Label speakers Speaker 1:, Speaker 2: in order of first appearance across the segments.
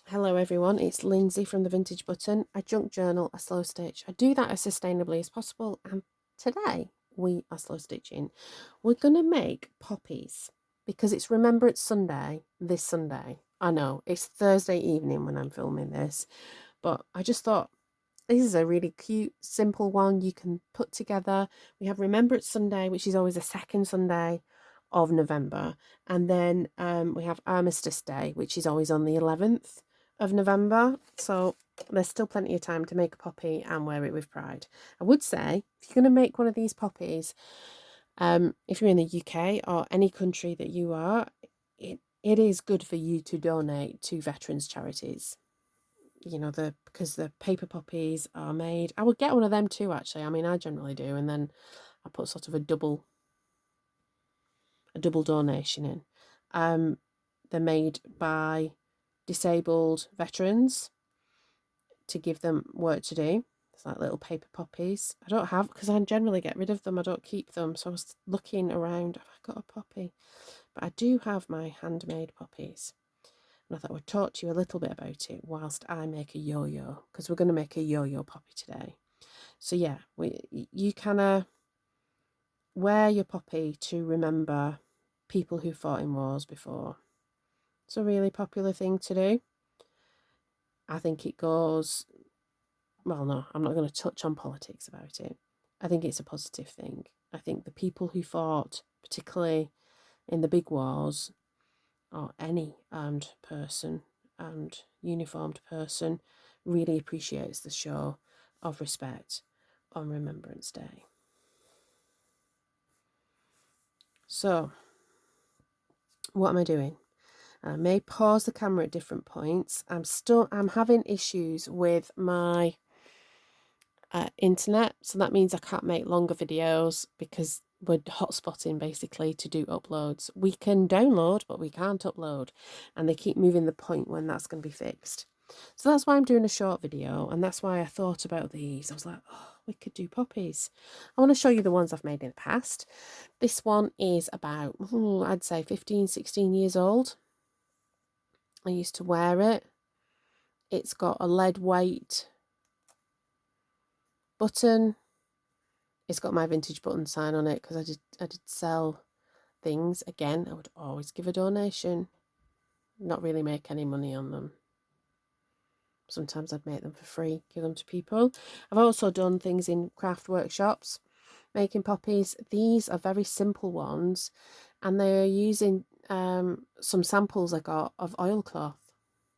Speaker 1: Hello everyone, it's Lindsay from the Vintage Button. I junk journal, a slow stitch. I do that as sustainably as possible, and today we are slow stitching. We're going to make poppies because it's Remembrance Sunday this Sunday. I know it's Thursday evening when I'm filming this, but I just thought this is a really cute, simple one you can put together. We have Remembrance Sunday, which is always the second Sunday of November, and then we have Armistice Day, which is always on the 11th of November. So there's still plenty of time to make a poppy and wear it with pride. I would say if you're going to make one of these poppies, if you're in the UK or any country that you are, it is good for you to donate to veterans charities. You know, because the paper poppies are made. I would get one of them too, actually. I mean, I generally do, and then I put sort of a double donation in. They're made by disabled veterans to give them work to do. It's like little paper poppies. I don't have, because I generally get rid of them. I don't keep them. So I was looking around. Have I got a poppy? But I do have my handmade poppies. And I thought I would talk to you a little bit about it whilst I make a yo-yo, because we're going to make a yo-yo poppy today. So yeah, you can wear your poppy to remember people who fought in wars before. It's a really popular thing to do. I think it goes, well, no, I'm not going to touch on politics about it. I think it's a positive thing. I think the people who fought, particularly in the big wars, or any armed person, armed uniformed person, really appreciates the show of respect on Remembrance Day. So, what am I doing? I may pause the camera at different points. I'm having issues with my internet, so that means I can't make longer videos because we're hotspotting basically to do uploads. We can download, but we can't upload, and they keep moving the point when that's going to be fixed. So that's why I'm doing a short video, and that's why I thought about these. I was like, oh, we could do poppies. I want to show you the ones I've made in the past. This one is about, I'd say 15, 16 years old. I used to wear it. It's got a lead weight button. It's got my Vintage Button sign on it because I did sell things. Again, I would always give a donation, not really make any money on them. Sometimes I'd make them for free, give them to people. I've also done things in craft workshops, making poppies. These are very simple ones, and they're using some samples I got of oilcloth.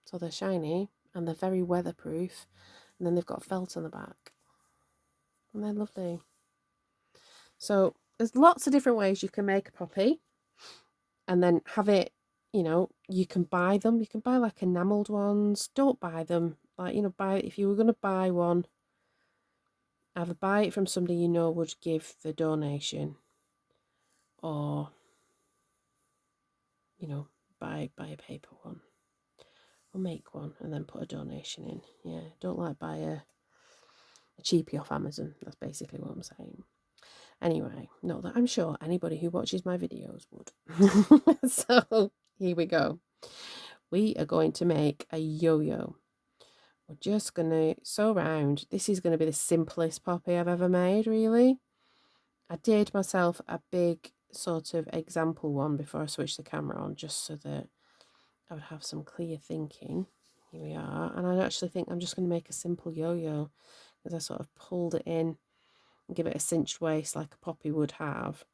Speaker 1: So they're shiny and they're very weatherproof, and then they've got felt on the back, and they're lovely. So there's lots of different ways you can make a poppy and then have it, you can buy them. You can buy like enamelled ones. Don't buy them. Like, if you were going to buy one, either buy it from somebody you know would give the donation, or, buy a paper one. Or make one and then put a donation in. Yeah, don't buy a cheapie off Amazon. That's basically what I'm saying. Anyway, not that I'm sure anybody who watches my videos would. So here we go. We are going to make a yo-yo. We're just going to sew around. This is going to be the simplest poppy I've ever made, really. I did myself a big sort of example one before I switched the camera on, just so that I would have some clear thinking. Here we are. And I actually think I'm just going to make a simple yo-yo, because I sort of pulled it in and give it a cinched waist like a poppy would have.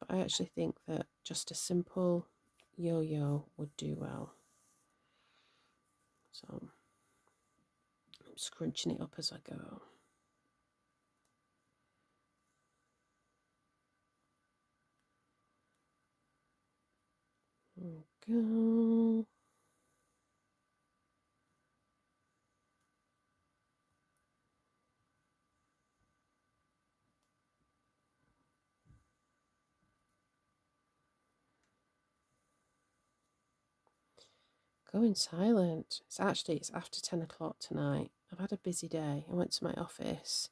Speaker 1: But I actually think that just a simple yo-yo would do well. So I'm scrunching it up as I go. There we go. Going silent. It's after 10 o'clock tonight. I've had a busy day. I went to my office,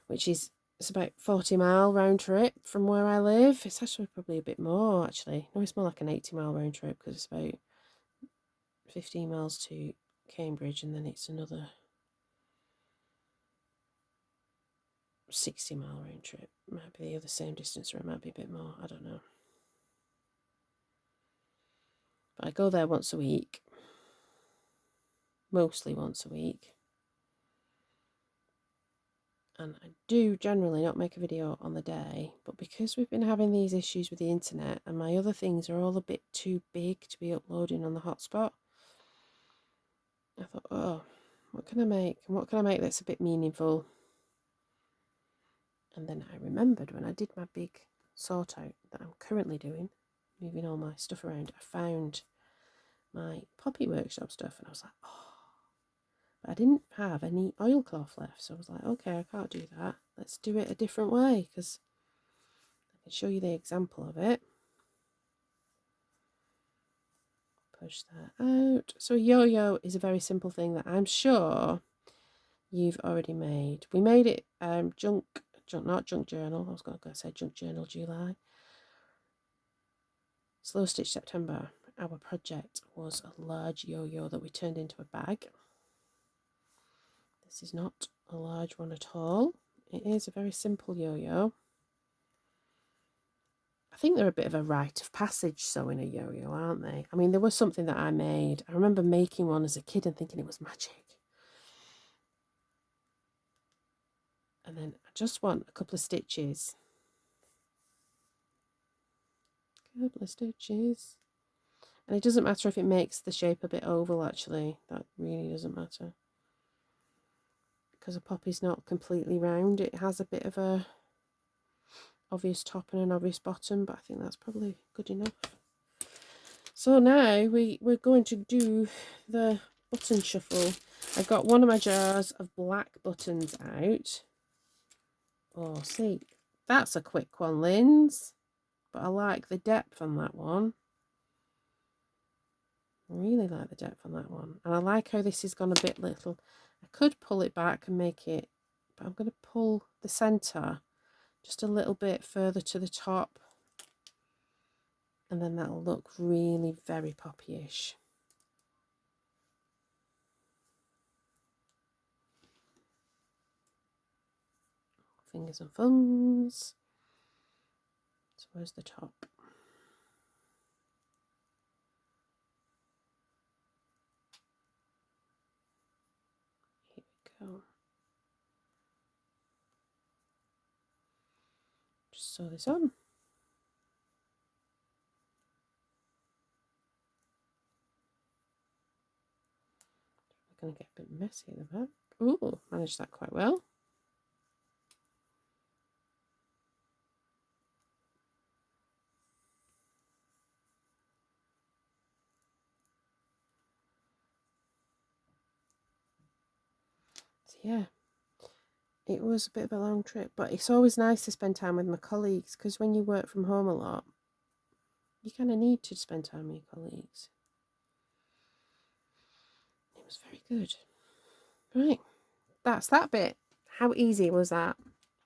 Speaker 1: which is, it's about 40-mile round trip from where I live. It's actually probably a bit more, actually. No, it's more like an 80-mile round trip, because it's about 15 miles to Cambridge, and then it's another 60-mile round trip. Might be the other same distance, or it might be a bit more, I don't know. But I go there once a week, mostly once a week. And I do generally not make a video on the day, but because we've been having these issues with the internet and my other things are all a bit too big to be uploading on the hotspot, I thought, oh, what can I make? And what can I make that's a bit meaningful? And then I remembered when I did my big sort out that I'm currently doing, moving all my stuff around, I found my poppy workshop stuff, and I was like, oh. But I didn't have any oilcloth left, so I was like, okay, I can't do that. Let's do it a different way, because I can show you the example of it. Push that out. So a yo-yo is a very simple thing that I'm sure you've already made. We made it not junk journal. I was going to say junk journal July. Slow stitch September. Our project was a large yo-yo that we turned into a bag. This is not a large one at all. It is a very simple yo-yo. I think they're a bit of a rite of passage sewing a yo-yo, aren't they? I mean, there was something that I made. I remember making one as a kid and thinking it was magic. And then I just want a couple of stitches. A couple of stitches. And it doesn't matter if it makes the shape a bit oval, actually. That really doesn't matter. Because a poppy's not completely round. It has a bit of a obvious top and an obvious bottom, but I think that's probably good enough. So now we're going to do the button shuffle. I've got one of my jars of black buttons out. Oh, see, that's a quick one, Linz. But I like the depth on that one. I really like the depth on that one. And I like how this has gone a bit little. I could pull it back and make it, but I'm going to pull the centre just a little bit further to the top. And then that'll look really very poppy-ish. Fingers and thumbs. So where's the top? Here we go. Just sew this on. We're going to get a bit messy at the back. Ooh, managed that quite well. So yeah, it was a bit of a long trip, but it's always nice to spend time with my colleagues, because when you work from home a lot, you kind of need to spend time with your colleagues. It was very good. Right, that's that bit. How easy was that?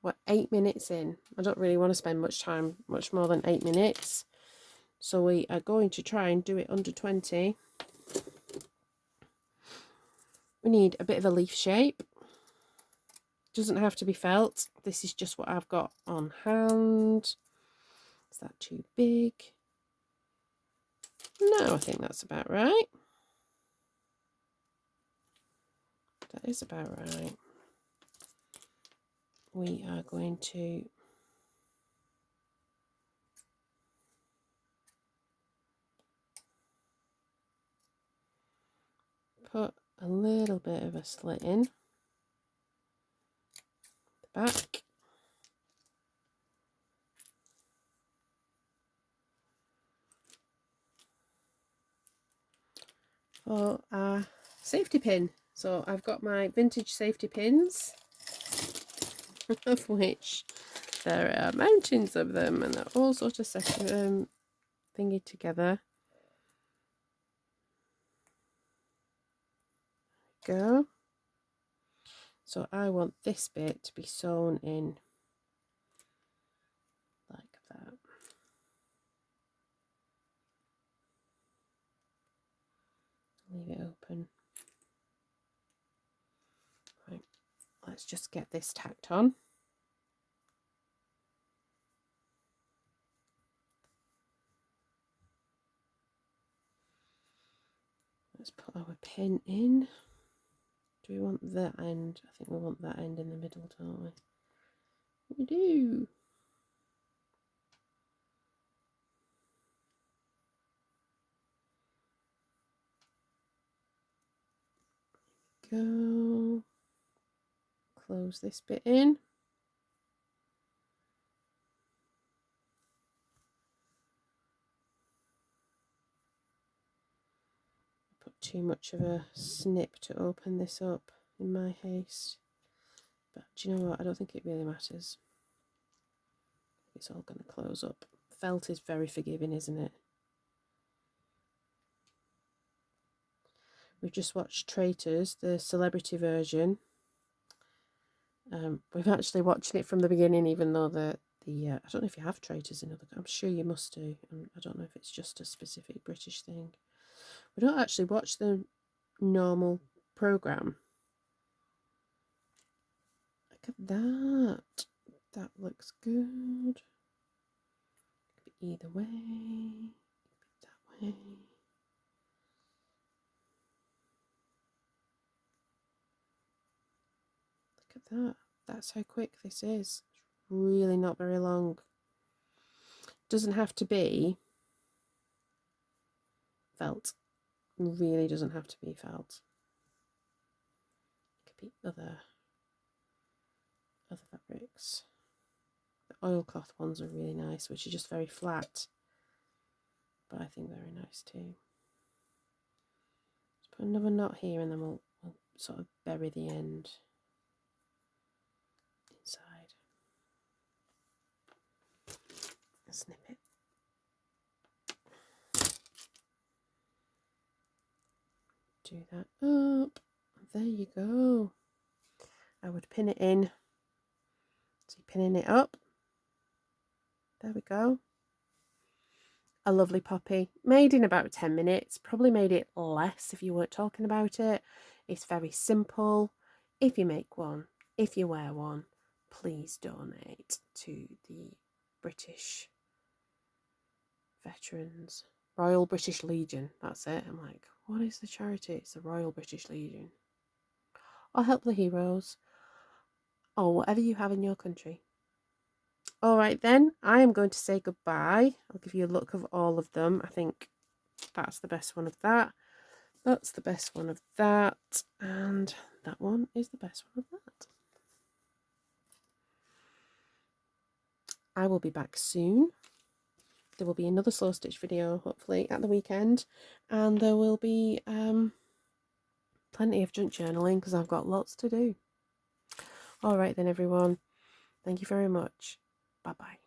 Speaker 1: What, 8 minutes in? I don't really want to spend much more than 8 minutes. So we are going to try and do it under 20. We need a bit of a leaf shape. Doesn't have to be felt. This is just what I've got on hand. Is that too big? No, I think that's about right. That is about right. We are going to put a little bit of a slit in the back. For our safety pin. So I've got my vintage safety pins, of which there are mountains of them, and they're all sort of thingy together. Go. So I want this bit to be sewn in like that. Leave it open. let's just get this tacked on. Let's put our pin in. Do we want that end? I think we want that end in the middle, don't we? We do. Go. Close this bit in. Put too much of a snip to open this up in my haste. But do you know what? I don't think it really matters. It's all going to close up. Felt is very forgiving, isn't it? We've just watched Traitors, the celebrity version. We've actually watched it from the beginning, even though I don't know if you have Traitors in other. I'm sure you must do. I don't know if it's just a specific British thing. We don't actually watch the normal programme. Look at that. That looks good. Could be either way. Could be that way. Look at that. That's how quick this is. It's really not very long. Doesn't have to be felt. Really doesn't have to be felt. It could be other fabrics. The oilcloth ones are really nice, which are just very flat, but I think very nice too. Let's put another knot here, and then we'll sort of bury the end inside. Snip it. Do that up. There you go. I would pin it in. So pinning it up. There we go. A lovely poppy. Made in about 10 minutes. Probably made it less if you weren't talking about it. It's very simple. If you make one, if you wear one, please donate to the British Veterans. Royal British Legion. That's it. I'm like, what is the charity? It's the Royal British Legion. Or help the heroes. Or whatever you have in your country. Alright then, I am going to say goodbye. I'll give you a look of all of them. I think that's the best one of that. That's the best one of that. And that one is the best one of that. I will be back soon. There will be another slow stitch video, hopefully, at the weekend. And there will be plenty of junk journaling because I've got lots to do. Alright then, everyone. Thank you very much. Bye-bye.